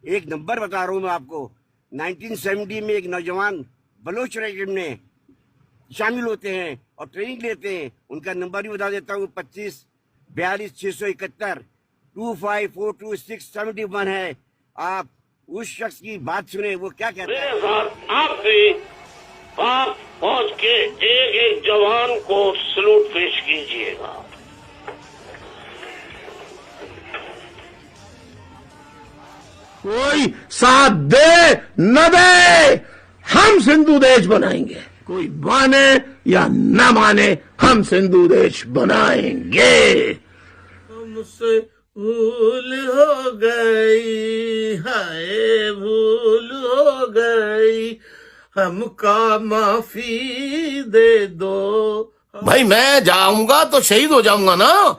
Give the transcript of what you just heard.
एक नंबर बता रहा हूँ मैं आपको। 1970 में एक नौजवान बलोच रेजिमेंट में शामिल होते हैं और ट्रेनिंग लेते हैं। उनका नंबर भी बता देता हूँ, 25-42-671 2542-671 है। आप उस शख्स की बात सुने, वो क्या कहता है। मेरे साथ आप भी पाक फौज के एक एक जवान को सलूट पेश कीजिएगा। कोई साथ दे न दे, हम सिंधु देश बनाएंगे। कोई माने या न माने, हम सिंधु देश बनाएंगे। हमसे भूल हो गई, हाय भूल हो गई, हमका माफी दे दो। भाई मैं जाऊंगा तो शहीद हो जाऊंगा ना।